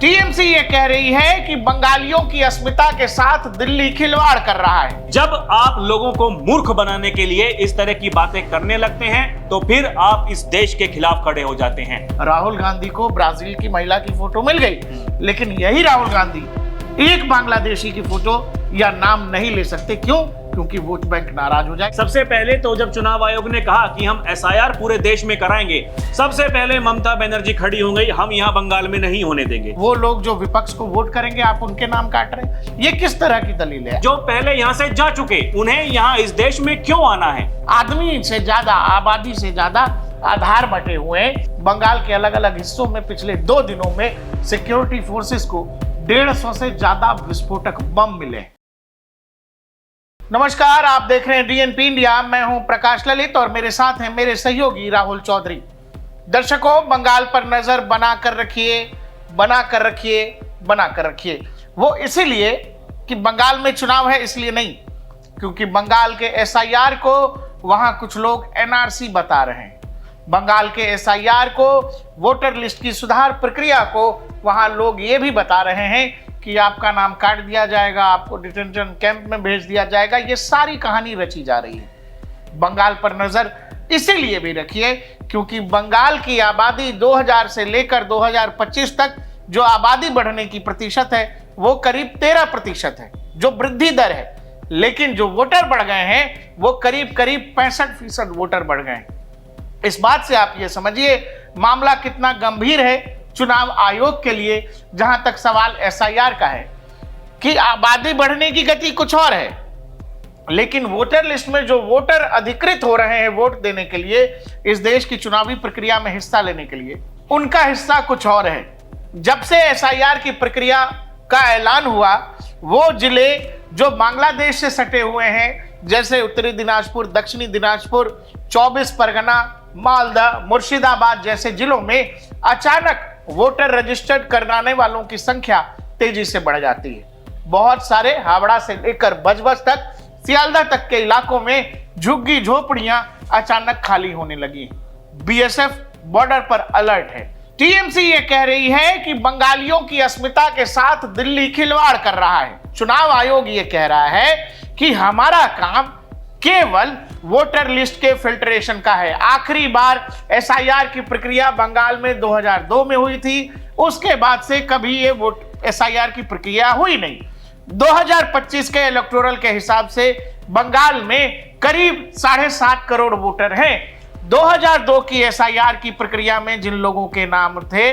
TMC ये कह रही है कि बंगालियों की अस्मिता के साथ दिल्ली खिलवाड़ कर रहा है। जब आप लोगों को मूर्ख बनाने के लिए इस तरह की बातें करने लगते हैं तो फिर आप इस देश के खिलाफ खड़े हो जाते हैं। राहुल गांधी को ब्राजील की महिला की फोटो मिल गई, लेकिन यही राहुल गांधी एक बांग्लादेशी की फोटो या नाम नहीं ले सकते। क्यों? क्योंकि वोट बैंक नाराज हो जाए। सबसे पहले तो जब चुनाव आयोग ने कहा कि हम एसआईआर पूरे देश में कराएंगे, सबसे पहले ममता बनर्जी खड़ी हो गई, हम यहाँ बंगाल में नहीं होने देंगे। वो लोग जो विपक्ष को वोट करेंगे आप उनके नाम काट रहे हैं, ये किस तरह की दलील है? जो पहले यहाँ से जा चुके उन्हें यहाँ इस देश में क्यों आना है? आदमी से ज्यादा, आबादी से ज्यादा आधार बटे हुए बंगाल के अलग अलग हिस्सों में पिछले 2 दिनों में सिक्योरिटी फोर्सेस को 150 से ज्यादा विस्फोटक बम मिले। नमस्कार, आप देख रहे हैं डीएनपी इंडिया। मैं हूं प्रकाश ललित और मेरे साथ हैं मेरे सहयोगी राहुल चौधरी। दर्शकों, बंगाल पर नजर बना कर रखिए। वो इसीलिए कि बंगाल में चुनाव है, इसलिए नहीं, क्योंकि बंगाल के एसआईआर को वहां कुछ लोग एनआरसी बता रहे हैं। बंगाल के एसआईआर को, वोटर लिस्ट की सुधार प्रक्रिया को वहां लोग ये भी बता रहे हैं कि आपका नाम काट दिया जाएगा, आपको डिटेंशन कैंप में भेज दिया जाएगा। ये सारी कहानी रची जा रही है। बंगाल पर नजर इसीलिए भी रखिए क्योंकि बंगाल की आबादी 2000 से लेकर 2025 तक जो आबादी बढ़ने की प्रतिशत है वो करीब 13% है, जो वृद्धि दर है। लेकिन जो वोटर बढ़ गए हैं वो करीब 65% वोटर बढ़ गए हैं। इस बात से आप ये समझिए मामला कितना गंभीर है चुनाव आयोग के लिए। जहां तक सवाल एसआईआर का है कि आबादी बढ़ने की गति कुछ और है, लेकिन वोटर लिस्ट में जो वोटर अधिकृत हो रहे हैं वोट देने के लिए, इस देश की चुनावी प्रक्रिया में हिस्सा लेने के लिए, उनका हिस्सा कुछ और है। जब से एसआईआर की प्रक्रिया का ऐलान हुआ, वो जिले जो बांग्लादेश से सटे हुए हैं, जैसे उत्तरी दिनाजपुर, दक्षिणी दिनाजपुर, 24 परगना, मालदा, मुर्शिदाबाद जैसे जिलों में अचानक वोटर रजिस्टर्ड कराने वालों की संख्या तेजी से बढ़ जाती है। बहुत सारे हावड़ा से लेकर बजबज तक, सियालदह तक के इलाकों में झुग्गी झोपड़ियां अचानक खाली होने लगी। बीएसएफ बॉर्डर पर अलर्ट है। टीएमसी ये कह रही है कि बंगालियों की अस्मिता के साथ दिल्ली खिलवाड़ कर रहा है। चुनाव आयोग ये कह रहा है कि हमारा काम केवल वोटर लिस्ट के फिल्ट्रेशन का है। आखिरी बार एसआईआर की प्रक्रिया बंगाल में 2002 में हुई थी, उसके बाद से कभी ये एसआईआर की प्रक्रिया हुई नहीं। 2025 के इलेक्टोरल के हिसाब से बंगाल में करीब 7.5 करोड़ वोटर हैं। 2002 की एसआईआर की प्रक्रिया में जिन लोगों के नाम थे,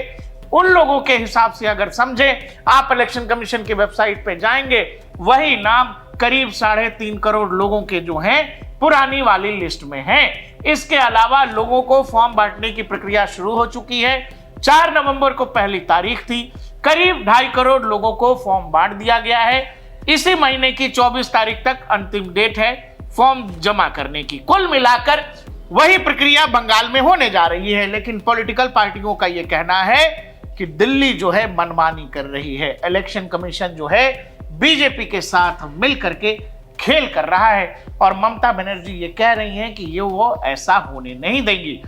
उन लोगों के हिसाब से अगर समझें, आप इलेक्शन कमीशन की वेबसाइट पे जाएंगे, वही नाम करीब 3.5 करोड़ लोगों के जो हैं पुरानी वाली लिस्ट में हैं। इसके अलावा लोगों को फॉर्म बांटने की प्रक्रिया शुरू हो चुकी है। 4 नवंबर को पहली तारीख थी। करीब 2.5 करोड़ लोगों को फॉर्म बांट दिया गया है। इसी महीने की 24 तारीख तक अंतिम डेट है फॉर्म जमा करने की। कुल मिलाकर वही प्रक्रिया बंगाल में होने जा रही है, लेकिन पॉलिटिकल पार्टियों का यह कहना है कि दिल्ली जो है मनमानी कर रही है। इलेक्शन कमीशन जो है बीजेपी के साथ मिल करके खेल कर रहा है और ममता बनर्जी ये कह रही हैं कि ये वो ऐसा होने नहीं देंगी।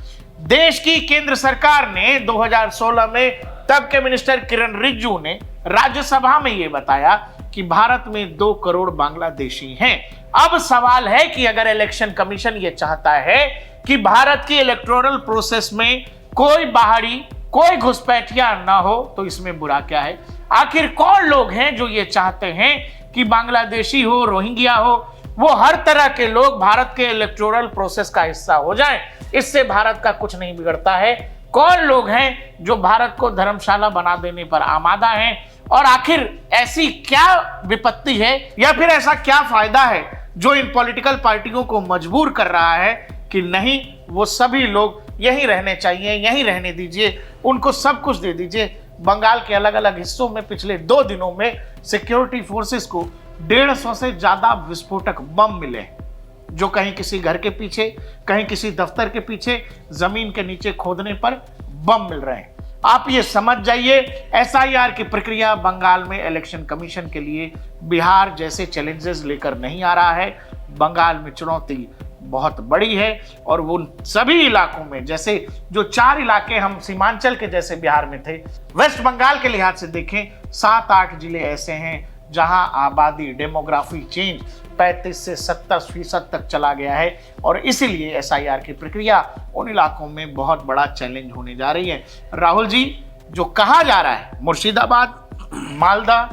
देश की केंद्र सरकार ने 2016 में तब के मिनिस्टर किरण रिजिजू ने राज्यसभा में ये बताया कि भारत में 2 करोड़ बांग्लादेशी हैं। अब सवाल है कि अगर इलेक्शन कमीशन ये चाहता है कि भारत की इलेक्टोरल प्रोसेस में कोई बाहरी, कोई घुसपैठिया ना हो, तो इसमें बुरा क्या है? आखिर कौन लोग हैं जो ये चाहते हैं कि बांग्लादेशी हो, रोहिंग्या हो, वो हर तरह के लोग भारत के इलेक्टोरल प्रोसेस का हिस्सा हो जाएं? इससे भारत का कुछ नहीं बिगड़ता है। कौन लोग हैं जो भारत को धर्मशाला बना देने पर आमादा हैं? और आखिर ऐसी क्या विपत्ति है या फिर ऐसा क्या फायदा है जो इन पॉलिटिकल पार्टियों को मजबूर कर रहा है कि नहीं, वो सभी लोग यहीं रहने चाहिए, यहीं रहने दीजिए, उनको सब कुछ दे दीजिए। बंगाल के अलग अलग हिस्सों में पिछले 2 दिनों में सिक्योरिटी फोर्सेस को 150 से ज्यादा विस्फोटक बम मिले, जो कहीं किसी घर के पीछे, कहीं किसी दफ्तर के पीछे, जमीन के नीचे खोदने पर बम मिल रहे हैं। आप ये समझ जाइए, एसआईआर की प्रक्रिया बंगाल में इलेक्शन कमीशन के लिए बिहार जैसे चैलेंजेस लेकर नहीं आ रहा है। बंगाल में चुनौती बहुत बड़ी है। और वो सभी इलाकों में, जैसे जो 4 इलाके हम सीमांचल के जैसे बिहार में थे, वेस्ट बंगाल के लिहाज से देखें 7-8 जिले ऐसे हैं जहां आबादी, डेमोग्राफी चेंज 35 से 70% तक चला गया है। और इसीलिए एसआईआर की प्रक्रिया उन इलाकों में बहुत बड़ा चैलेंज होने जा रही है। राहुल जी, जो कहा जा रहा है मुर्शिदाबाद, मालदा,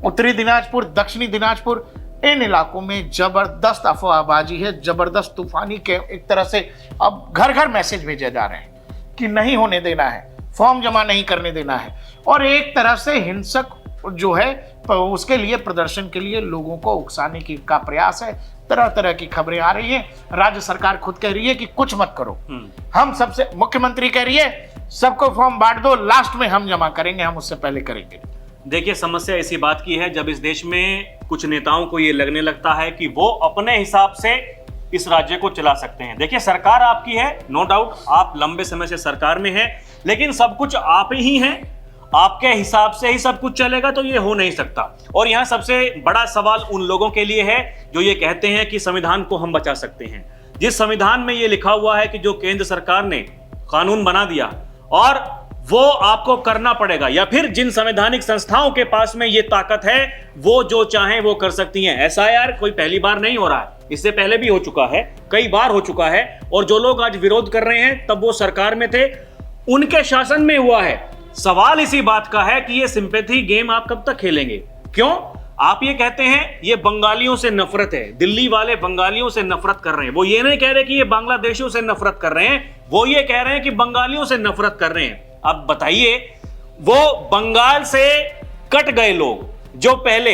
उत्तरी दिनाजपुर, दक्षिणी दिनाजपुर, इन इलाकों में जबरदस्त अफवाहबाजी है, जबरदस्त तूफानी के एक तरह से अब घर घर मैसेज भेजे जा रहे हैं कि नहीं होने देना है, फॉर्म जमा नहीं करने देना है। और एक तरह से हिंसक जो है उसके लिए, प्रदर्शन के लिए लोगों को उकसाने की का प्रयास है। तरह तरह की खबरें आ रही हैं। राज्य सरकार खुद कह रही है कि कुछ मत करो, हम सबसे, मुख्यमंत्री कह रही है सबको फॉर्म बांट दो, लास्ट में हम जमा करेंगे, हम उससे पहले करेंगे। देखिए, समस्या इसी बात की है जब इस देश में कुछ नेताओं को ये लगने लगता है कि वो अपने हिसाब से इस राज्य को चला सकते हैं। देखिए, सरकार आपकी है, नो डाउट, आप लंबे समय से सरकार में हैं, लेकिन सब कुछ आप ही हैं, आपके हिसाब से ही सब कुछ चलेगा, तो ये हो नहीं सकता। और यहाँ सबसे बड़ा सवाल उन लोगों के लिए है जो ये कहते हैं कि संविधान को हम बचा सकते हैं। जिस संविधान में ये लिखा हुआ है कि जो केंद्र सरकार ने कानून बना दिया और वो आपको करना पड़ेगा, या फिर जिन संवैधानिक संस्थाओं के पास में ये ताकत है वो जो चाहें वो कर सकती हैं। एसआईआर कोई पहली बार नहीं हो रहा है, इससे पहले भी हो चुका है, कई बार हो चुका है। और जो लोग आज विरोध कर रहे हैं तब वो सरकार में थे, उनके शासन में हुआ है। सवाल इसी बात का है कि ये सिंपैथी गेम आप कब तक खेलेंगे? क्यों? आप ये कहते हैं ये बंगालियों से नफरत है, दिल्ली वाले बंगालियों से नफरत कर रहे हैं। वो ये नहीं कह रहे कि ये बांग्लादेशियों से नफरत कर रहे हैं, वो ये कह रहे हैं कि बंगालियों से नफरत कर रहे हैं। अब बताइए, वो बंगाल से कट गए लोग जो पहले,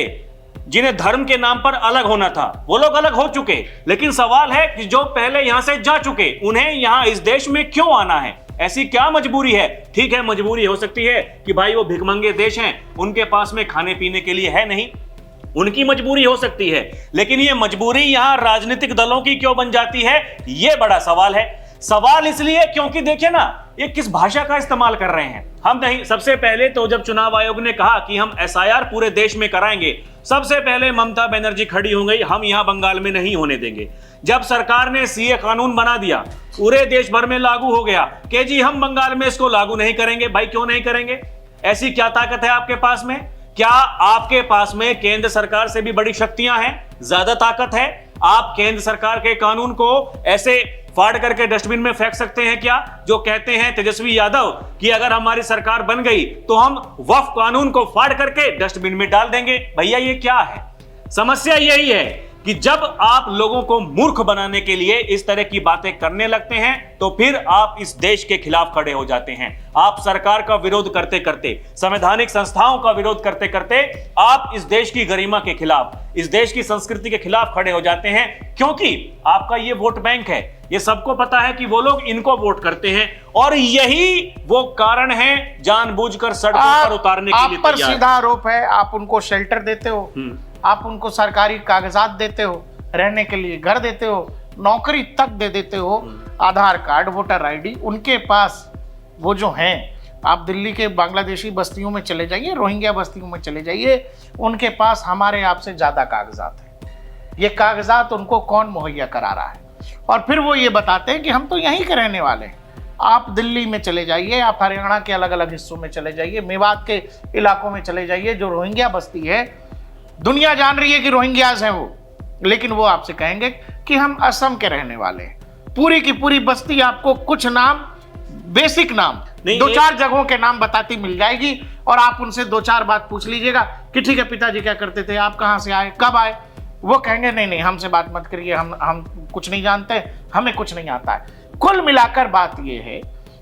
जिन्हें धर्म के नाम पर अलग होना था, वो लोग अलग हो चुके, लेकिन सवाल है कि जो पहले यहां से जा चुके, उन्हें यहां इस देश में क्यों आना है? ऐसी क्या मजबूरी है? ठीक है, मजबूरी हो सकती है कि भाई वो भिखमंगे देश हैं, उनके पास में खाने पीने के लिए है नहीं, उनकी मजबूरी हो सकती है। लेकिन ये मजबूरी यहां राजनीतिक दलों की क्यों बन जाती है, ये बड़ा सवाल है। सवाल इसलिए क्योंकि देखिए ना, ये किस भाषा का इस्तेमाल कर रहे हैं। हम नहीं, सबसे पहले तो जब चुनाव आयोग ने कहा कि हम एसआईआर पूरे देश में कराएंगे, सबसे पहले ममता बनर्जी खड़ी हो गई, हम यहां बंगाल में नहीं होने देंगे। जब सरकार ने सीए कानून बना दिया, पूरे देश भर में लागू हो गया कि जी हम बंगाल में इसको लागू नहीं करेंगे। भाई क्यों नहीं करेंगे? ऐसी क्या ताकत है आपके पास में? क्या आपके पास में केंद्र सरकार से भी बड़ी शक्तियां हैं, ज्यादा ताकत है? आप केंद्र सरकार के कानून को ऐसे फाड़ करके डस्टबिन में फेंक सकते हैं क्या? जो कहते हैं तेजस्वी यादव कि अगर हमारी सरकार बन गई तो हम वक्फ कानून को फाड़ करके डस्टबिन में डाल देंगे। भैया ये क्या है? समस्या यही है कि जब आप लोगों को मूर्ख बनाने के लिए इस तरह की बातें करने लगते हैं तो फिर आप इस देश के खिलाफ खड़े हो जाते हैं। आप सरकार का विरोध करते करते, संवैधानिक संस्थाओं का विरोध करते करते आप इस देश की गरिमा के खिलाफ, इस देश की संस्कृति के खिलाफ खड़े हो जाते हैं, क्योंकि आपका ये वोट बैंक है। ये सबको पता है कि वो लोग इनको वोट करते हैं और यही वो कारण है जानबूझकर सड़कों पर उतारने के लिए आप पर सीधा आरोप है, आप उनको शेल्टर देते हो, आप उनको सरकारी कागजात देते हो, रहने के लिए घर देते हो, नौकरी तक दे देते हो, आधार कार्ड, वोटर आईडी उनके पास वो जो हैं। आप दिल्ली के बांग्लादेशी बस्तियों में चले जाइए, रोहिंग्या बस्तियों में चले जाइए, उनके पास हमारे आपसे ज्यादा कागजात हैं। ये कागजात उनको कौन मुहैया करा रहा है? और फिर वो ये बताते हैं कि हम तो यहीं के रहने वाले हैं। आप दिल्ली में चले जाइए, आप हरियाणा के अलग अलग हिस्सों में चले जाइए, मेवात के इलाकों में चले जाइए, जो रोहिंग्या बस्ती है, दुनिया जान रही है कि रोहिंग्याज हैं वो, लेकिन वो आपसे कहेंगे कि हम असम के रहने वाले हैं। पूरी की पूरी बस्ती आपको कुछ नाम, बेसिक नाम, 2-4 जगहों के नाम बताती मिल जाएगी और आप उनसे 2-4 बात पूछ लीजिएगा कि ठीक है पिताजी क्या करते थे, आप कहाँ से आए, कब आए? वो कहेंगे नहीं नहीं हमसे बात मत करिए, हम कुछ नहीं जानते, हमें कुछ नहीं आता है। कुल मिलाकर बात यह है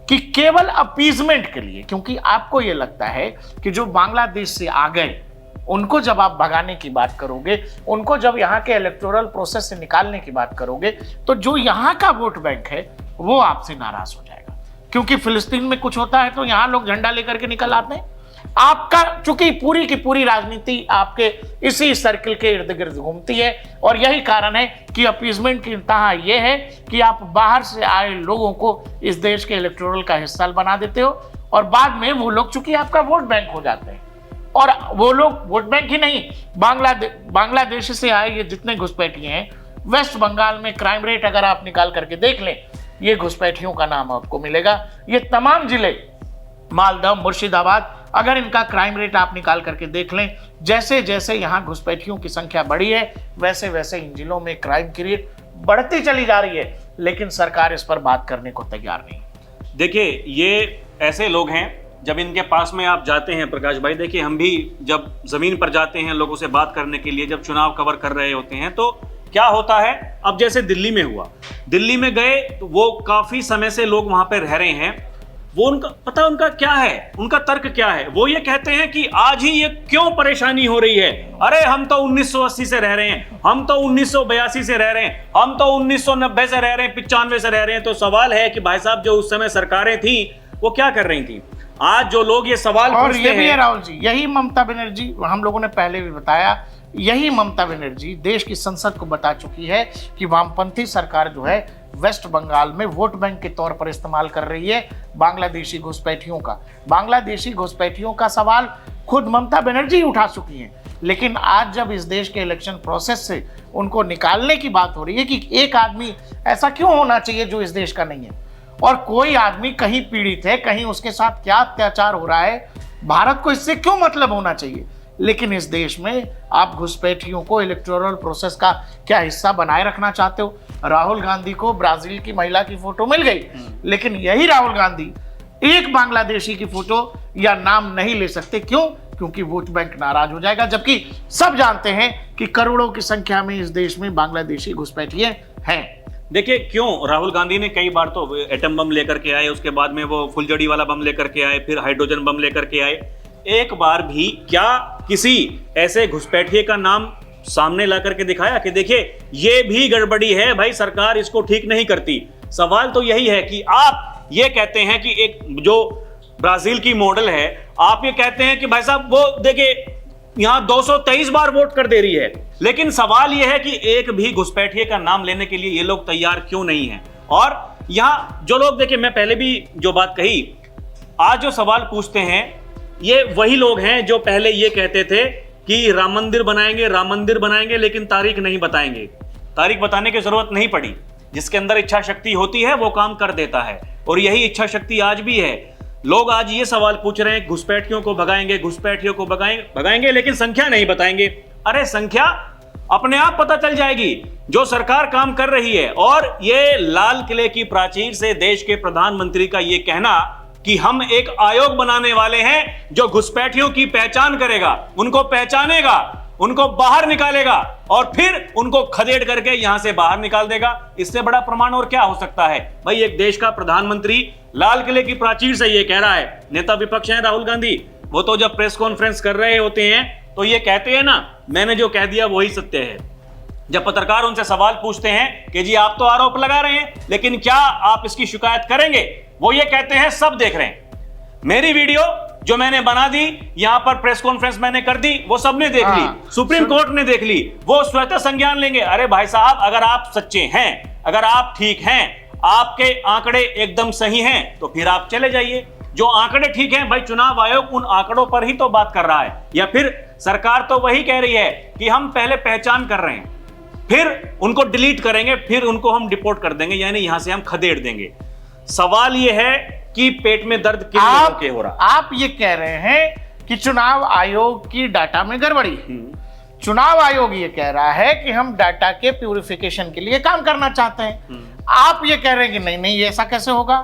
कि केवल अपीजमेंट के लिए, क्योंकि आपको यह लगता है कि जो बांग्लादेश से आ गए उनको जब आप भगाने की बात करोगे, उनको जब यहाँ के इलेक्टोरल प्रोसेस से निकालने की बात करोगे, तो जो यहाँ का वोट बैंक है वो आपसे नाराज हो जाएगा। क्योंकि फिलिस्तीन में कुछ होता है तो यहाँ लोग झंडा लेकर के निकल आते हैं। आपका चूंकि पूरी की पूरी राजनीति आपके इसी सर्किल के इर्द गिर्द घूमती है और यही कारण है कि अपीजमेंट की इंतहा यह है कि आप बाहर से आए लोगों को इस देश के इलेक्टोरल का हिस्सा बना देते हो और बाद में वो लोग चूंकि आपका वोट बैंक हो जाते हैं। और वो लोग वोट बैंक ही नहीं, बांग्लादेश से आए ये जितने घुसपैठिए हैं वेस्ट बंगाल में क्राइम रेट अगर आप निकाल करके देख लें, ये घुसपैठियों का नाम आपको मिलेगा। ये तमाम जिले, मालदा, मुर्शिदाबाद, अगर इनका क्राइम रेट आप निकाल करके देख लें, जैसे जैसे यहाँ घुसपैठियों की संख्या बढ़ी है वैसे वैसे इन जिलों में क्राइम की रेट बढ़ती चली जा रही है, लेकिन सरकार इस पर बात करने को तैयार नहीं। देखिए, ये ऐसे लोग हैं, जब इनके पास में आप जाते हैं प्रकाश भाई, देखिए हम भी जब जमीन पर जाते हैं लोगों से बात करने के लिए, जब चुनाव कवर कर रहे होते हैं, तो क्या होता है, अब जैसे दिल्ली में हुआ, दिल्ली में गए तो वो काफी समय से लोग वहां पे रह रहे हैं, वो उनका पता उनका क्या है, उनका तर्क क्या है, वो ये कहते हैं कि आज ही ये क्यों परेशानी हो रही है, अरे हम तो 1980 से रह रहे हैं, हम तो 1982 से रह रहे हैं, हम तो 1990 से रह रहे हैं, 95 से रह रहे हैं। तो सवाल है कि भाई साहब, जो उस समय सरकारें थी वो क्या कर रही थी? आज जो लोग ये सवाल और पूछते ये भी है हैं, राहुल जी, यही ममता बनर्जी, हम लोगों ने पहले भी बताया, यही ममता बनर्जी देश की संसद को बता चुकी है कि वामपंथी सरकार जो है वेस्ट बंगाल में वोट बैंक के तौर पर इस्तेमाल कर रही है बांग्लादेशी घुसपैठियों का। बांग्लादेशी घुसपैठियों का सवाल खुद ममता बनर्जी उठा चुकी हैं, लेकिन आज जब इस देश के इलेक्शन प्रोसेस से उनको निकालने की बात हो रही है कि एक आदमी ऐसा क्यों होना चाहिए जो इस देश का नहीं है, और कोई आदमी कहीं पीड़ित है, कहीं उसके साथ क्या अत्याचार हो रहा है, भारत को इससे क्यों मतलब होना चाहिए, लेकिन इस देश में आप घुसपैठियों को इलेक्टोरल प्रोसेस का क्या हिस्सा बनाए रखना चाहते हो। राहुल गांधी को ब्राजील की महिला की फोटो मिल गई, लेकिन यही राहुल गांधी एक बांग्लादेशी की फोटो या नाम नहीं ले सकते। क्यों? क्योंकि वोट बैंक नाराज हो जाएगा, जबकि सब जानते हैं कि करोड़ों की संख्या में इस देश में बांग्लादेशी घुसपैठिए हैं। देखिए क्यों राहुल गांधी ने कई बार तो एटम बम लेकर के आए, उसके बाद में वो फुलझड़ी वाला बम लेकर के आए, फिर हाइड्रोजन बम लेकर के आए, एक बार भी क्या किसी ऐसे घुसपैठिए का नाम सामने ला करके दिखाया कि देखिए ये भी गड़बड़ी है भाई, सरकार इसको ठीक नहीं करती? सवाल तो यही है कि आप ये कहते हैं कि एक जो ब्राजील की मॉडल है, आप ये कहते हैं कि भाई साहब वो देखिए यहां 223 बार वोट कर दे रही है, लेकिन सवाल यह है कि एक भी घुसपैठिए का नाम लेने के लिए ये लोग तैयार क्यों नहीं हैं? और यहां जो लोग, देखिए मैं पहले भी जो बात कही, आज जो सवाल पूछते हैं ये वही लोग हैं जो पहले ये कहते थे कि राम मंदिर बनाएंगे, राम मंदिर बनाएंगे, लेकिन तारीख नहीं बताएंगे। तारीख बताने की जरूरत नहीं पड़ी, जिसके अंदर इच्छा शक्ति होती है वो काम कर देता है, और यही इच्छा शक्ति आज भी है। लोग आज ये सवाल पूछ रहे हैं घुसपैठियों को भगाएंगे, घुसपैठियों को भगाएंगे, लेकिन संख्या नहीं बताएंगे। अरे संख्या अपने आप पता चल जाएगी, जो सरकार काम कर रही है। और ये लाल किले की प्राचीर से देश के प्रधानमंत्री का ये कहना कि हम एक आयोग बनाने वाले हैं जो घुसपैठियों की पहचान करेगा, उनको पहचानेगा, उनको बाहर निकालेगा और फिर उनको खदेड़ करके यहां से बाहर निकाल देगा, इससे बड़ा प्रमाण और क्या हो सकता है? भाई एक देश का प्रधानमंत्री लाल किले की प्राचीर से ये कह रहा है। नेता विपक्ष है राहुल गांधी, वो तो जब प्रेस कॉन्फ्रेंस कर रहे होते हैं तो ये कहते हैं ना, मैंने जो कह दिया वही सत्य है। जब पत्रकार उनसे सवाल पूछते हैं कि जी आप तो आरोप लगा रहे हैं, लेकिन क्या आप इसकी शिकायत करेंगे, वो ये कहते हैं सब देख रहे हैं। मेरी वीडियो जो मैंने बना दी, यहां पर प्रेस कॉन्फ्रेंस मैंने कर दी, वो सबने देख ली, सुप्रीम कोर्ट ने देख ली, वो स्वतः संज्ञान लेंगे। अरे भाई साहब, अगर आप सच्चे हैं, अगर आप ठीक हैं, आपके आंकड़े एकदम सही हैं, तो फिर आप चले जाइए। जो आंकड़े ठीक हैं, भाई चुनाव आयोग उन आंकड़ों पर ही तो बात कर रहा है, या फिर सरकार तो वही कह रही है कि हम पहले पहचान कर रहे हैं, फिर उनको डिलीट करेंगे, फिर उनको हम डिपोर्ट कर देंगे, यानी यहां से हम खदेड़ देंगे। सवाल यह है कि पेट में दर्द किन लोगों के हो रहा? आप ये कह रहे हैं कि चुनाव आयोग की डाटा में गड़बड़ी। चुनाव आयोग ये कह रहा है कि हम डाटा के प्यूरिफिकेशन के लिए काम करना चाहते हैं। आप ये कह रहे हैं कि नहीं नहीं, ये ऐसा कैसे होगा,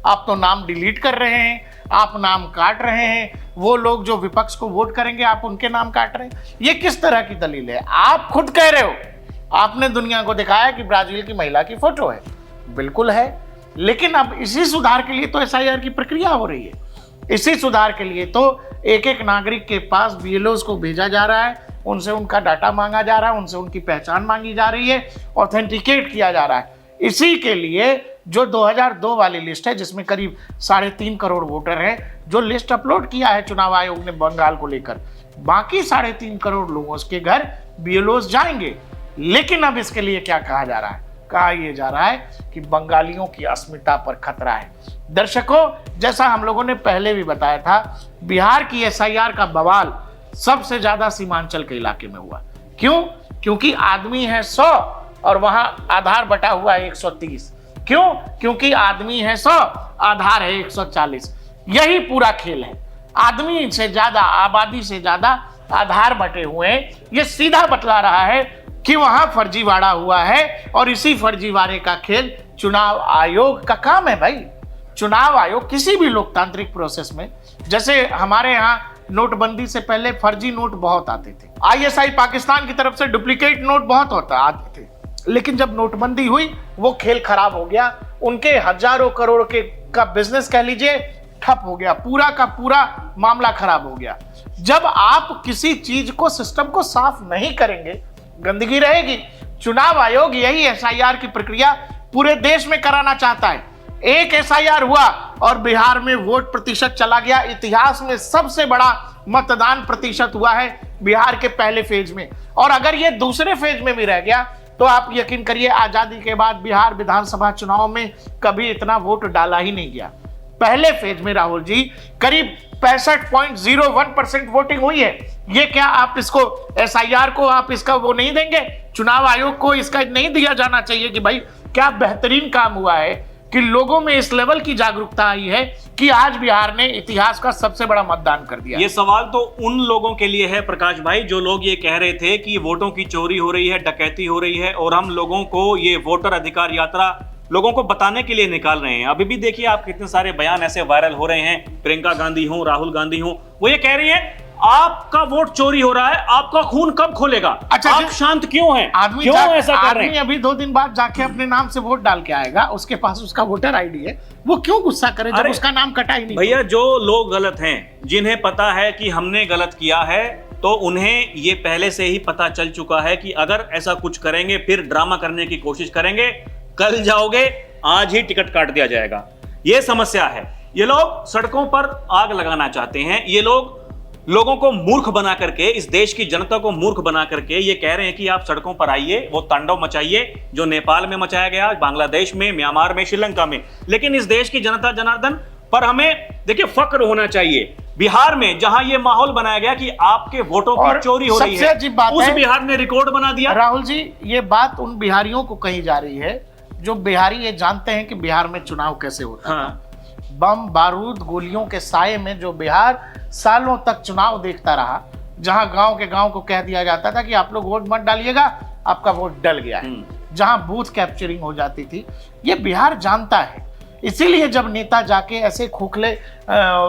आप तो नाम डिलीट कर रहे हैं, आप नाम काट रहे हैं, वो लोग जो विपक्ष को वोट करेंगे आप उनके नाम काट रहे हैं। ये किस तरह की दलील है? आप खुद कह रहे हो, आपने दुनिया को दिखाया कि ब्राजील की महिला की फोटो है, बिल्कुल है, लेकिन अब इसी सुधार के लिए तो एसआईआर की प्रक्रिया हो रही है। इसी सुधार के लिए तो एक एक नागरिक के पास बीएलओज को भेजा जा रहा है, उनसे उनका डाटा मांगा जा रहा है, उनसे उनकी पहचान मांगी जा रही है, ऑथेंटिकेट किया जा रहा है। इसी के लिए जो 2002 वाली लिस्ट है, जिसमें करीब 3.5 करोड़ वोटर हैं, जो लिस्ट अपलोड किया है चुनाव आयोग ने बंगाल को लेकर, बाकी 3.5 करोड़ लोगों के घर बीएलओज जाएंगे। लेकिन अब इसके लिए क्या कहा जा रहा है? कहा यह जा रहा है कि बंगालियों की अस्मिता पर खतरा है। दर्शकों, जैसा हम लोगों ने पहले भी बताया था, बिहार की एसआईआर का बवाल सबसे ज्यादा सीमांचल के इलाके में हुआ। क्यों? क्योंकि आदमी है 100, और वहां आधार बटा हुआ है 130। क्यों? क्योंकि आदमी है 100, आधार है 140। यही पूरा खेल है। आदमी से ज्यादा, आबादी से ज्यादा आधार बटे हुए हैं। ये सीधा बतला रहा है कि वहां फर्जीवाड़ा हुआ है और इसी फर्जीवाड़े का खेल चुनाव आयोग का काम है भाई। चुनाव आयोग किसी भी लोकतांत्रिक प्रोसेस में, जैसे हमारे यहाँ नोटबंदी से पहले फर्जी नोट बहुत आते थे, आईएसआई पाकिस्तान की तरफ से डुप्लीकेट नोट बहुत आते थे, लेकिन जब नोटबंदी हुई वो खेल खराब हो गया। उनके हजारों करोड़ के का बिजनेस कह लीजिए ठप हो गया, पूरा का पूरा मामला खराब हो गया। जब आप किसी चीज को, सिस्टम को साफ नहीं करेंगे, गंदगी रहेगी। चुनाव आयोग यही एसआईआर की प्रक्रिया पूरे देश में कराना चाहता है। एक एसआईआर हुआ और बिहार में वोट प्रतिशत चला गया। इतिहास में सबसे बड़ा मतदान प्रतिशत हुआ है बिहार के पहले फेज में, और अगर ये दूसरे फेज में भी रह गया तो आप यकीन करिए आजादी के बाद बिहार विधानसभा चुनाव में कभी इतना वोट डाला ही नहीं गया। पहले फेज में राहुल जी करीब 65.01% वोटिंग हुई है। ये क्या आप इसको, एसआईआर को आप इसका वो नहीं देंगे? चुनाव आयोग को इसका नहीं दिया जाना चाहिए कि भाई क्या बेहतरीन काम हुआ है कि लोगों में इस लेवल की जागरूकता आई है कि आज बिहार ने इतिहास का सबसे बड़ा मतदान कर दिया। ये सवाल तो उन लोगों के लिए है प्रकाश भाई जो लोग ये कह रहे थे कि वोटों की चोरी हो रही है, डकैती हो रही है, और हम लोगों को ये वोटर अधिकार यात्रा लोगों को बताने के लिए निकाल रहे हैं। अभी भी देखिए आप कितने सारे बयान ऐसे वायरल हो रहे हैं, प्रियंका गांधी हो, राहुल गांधी हो, वो ये कह रही है आपका वोट चोरी हो रहा है, आपका खून कब खोलेगा? अच्छा, आप शांत क्यों हैं? आदमी क्यों ऐसा कर रहे हैं? अभी 2 दिन बाद जाके अपने नाम से वोट डाल के आएगा, उसके पास उसका वोटर आईडी है, वो क्यों गुस्सा करे जब उसका नाम कटा ही नहीं? भैया जो लोग गलत हैं, जिन्हें पता है कि हमने गलत किया है, तो उन्हें ये पहले से ही पता चल चुका है कि अगर ऐसा कुछ करेंगे, फिर ड्रामा करने की कोशिश करेंगे, कल जाओगे, आज ही टिकट काट दिया जाएगा। ये समस्या है। ये लोग सड़कों पर आग लगाना चाहते हैं। ये लोग लोगों को मूर्ख बना करके, इस देश की जनता को मूर्ख बना करके ये कह रहे हैं कि आप सड़कों पर आइए, वो तांडव मचाइए जो नेपाल में मचाया गया, बांग्लादेश में, म्यांमार में, श्रीलंका में। लेकिन इस देश की जनता जनार्दन पर हमें देखिए फक्र होना चाहिए। बिहार में जहां ये माहौल बनाया गया कि आपके वोटों की चोरी हो रही है, उस बिहार ने रिकॉर्ड बना दिया। राहुल जी, ये बात उन बिहारियों को कही जा रही है जो बिहारी ये जानते हैं कि बिहार में चुनाव कैसे होता है। बम बारूद गोलियों के साये में जो बिहार सालों तक चुनाव देखता रहा, जहां गांव के गांव को कह दिया जाता था कि आप लोग वोट मत डालिएगा, आपका वोट डल गया है, जहां बूथ कैप्चरिंग हो जाती थी, ये बिहार जानता है। इसीलिए जब नेता जाके ऐसे खोखले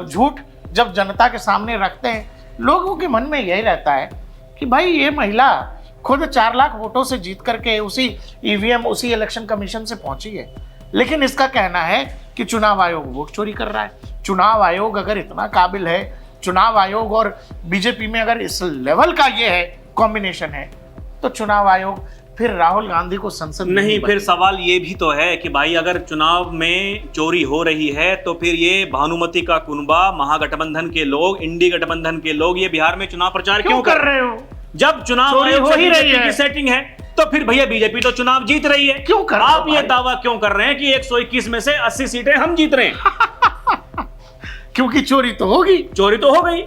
झूठ जब जनता के सामने रखते हैं, लोगों के मन में यही रहता है कि भाई ये महिला खुद 4 लाख वोटों से जीत करके उसी ईवीएम, उसी इलेक्शन कमीशन से पहुंची है, लेकिन इसका कहना है कि चुनाव आयोग वोट चोरी कर रहा है। चुनाव आयोग अगर इतना काबिल है, चुनाव आयोग और बीजेपी में अगर इस लेवल का ये है कॉम्बिनेशन है, तो चुनाव आयोग फिर राहुल गांधी को संसद नहीं, फिर सवाल ये भी तो है कि भाई अगर चुनाव में चोरी हो रही है तो फिर ये भानुमति का कुनबा, महागठबंधन के लोग, इंडी गठबंधन के लोग ये बिहार में चुनाव प्रचार क्यों कर रहे हो? जब चुनाव आयोग हो ही रही है की सेटिंग है, तो फिर भैया बीजेपी तो चुनाव जीत रही है, क्यों कर आप ये दावा क्यों कर रहे हैं कि 121 में से 80 सीटें हम जीत रहे हैं? क्योंकि चोरी तो होगी, चोरी तो हो गई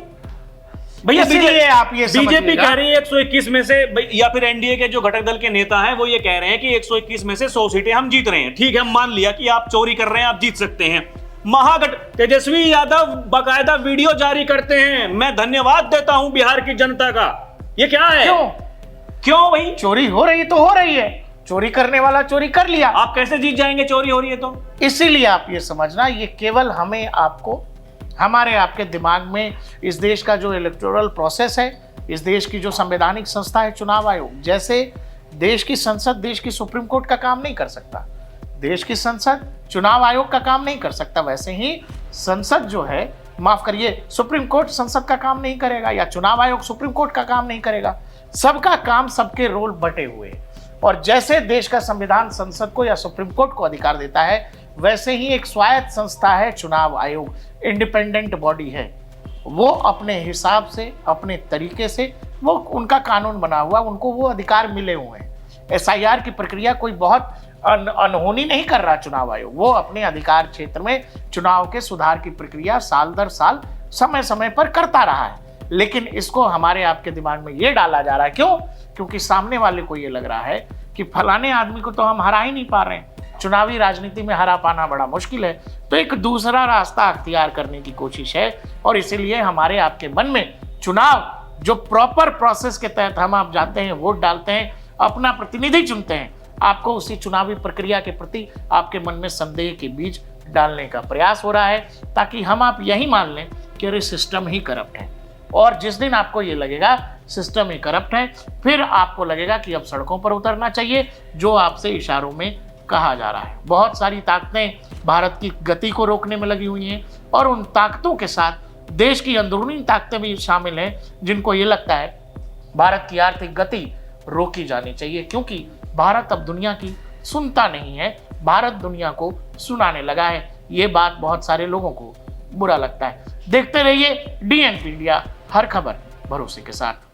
भैया। आप ये बीजेपी कह रही है 121 में से, या फिर एनडीए के जो घटक दल के नेता हैं वो ये कह रहे हैं कि 121 में से 100 सीटें हम जीत रहे हैं। ठीक है, मान लिया कि आप चोरी कर रहे हैं, आप जीत सकते हैं। तेजस्वी यादव बाकायदा वीडियो जारी करते हैं, मैं धन्यवाद देता हूं बिहार की जनता का। ये क्या है? क्यों भाई? चोरी हो रही तो हो रही है, चोरी करने वाला चोरी कर लिया, आप कैसे जीत जाएंगे चोरी हो रही है तो? इसीलिए आप ये समझना, ये केवल हमें आपको, हमारे आपके दिमाग में इस देश का जो इलेक्टोरल प्रोसेस है, इस देश की जो संवैधानिक संस्था है चुनाव आयोग, जैसे देश की संसद देश की सुप्रीम कोर्ट का काम नहीं कर सकता, देश की संसद चुनाव आयोग का काम नहीं कर सकता, वैसे ही संसद जो है, माफ करिए, सुप्रीम कोर्ट संसद का काम नहीं करेगा या चुनाव आयोग सुप्रीम कोर्ट का काम नहीं करेगा। सबका काम, सबके रोल बटे हुए, और जैसे देश का संविधान संसद को या सुप्रीम कोर्ट को अधिकार देता है, वैसे ही एक स्वायत्त संस्था है चुनाव आयोग, इंडिपेंडेंट बॉडी है। वो अपने हिसाब से, अपने तरीके से, वो उनका कानून बना हुआ, उनको वो अधिकार मिले हुए हैं। एसआईआर की प्रक्रिया कोई बहुत अनहोनी नहीं कर रहा चुनाव आयोग, वो अपने अधिकार क्षेत्र में चुनाव के सुधार की प्रक्रिया साल दर साल समय समय पर करता रहा है। लेकिन इसको हमारे आपके दिमाग में ये डाला जा रहा है, क्यों? क्योंकि सामने वाले को ये लग रहा है कि फलाने आदमी को तो हम हरा ही नहीं पा रहे हैं, चुनावी राजनीति में हरा पाना बड़ा मुश्किल है, तो एक दूसरा रास्ता अख्तियार करने की कोशिश है। और इसीलिए हमारे आपके मन में चुनाव जो प्रॉपर प्रोसेस के तहत हम आप जाते हैं, वोट डालते हैं, अपना प्रतिनिधि चुनते हैं, आपको उसी चुनावी प्रक्रिया के प्रति आपके मन में संदेह के बीज डालने का प्रयास हो रहा है, ताकि हम आप यही मान लें कि अरे सिस्टम ही करप्ट है। और जिस दिन आपको ये लगेगा सिस्टम ही करप्ट है, फिर आपको लगेगा कि अब सड़कों पर उतरना चाहिए, जो आपसे इशारों में कहा जा रहा है। बहुत सारी ताकतें भारत की गति को रोकने में लगी हुई हैं, और उन ताकतों के साथ देश की अंदरूनी ताकतें भी शामिल हैं, जिनको ये लगता है भारत की आर्थिक गति रोकी जानी चाहिए, क्योंकि भारत अब दुनिया की सुनता नहीं है, भारत दुनिया को सुनाने लगा है। ये बात बहुत सारे लोगों को बुरा लगता है। देखते रहिए DNP इंडिया, हर खबर भरोसे के साथ।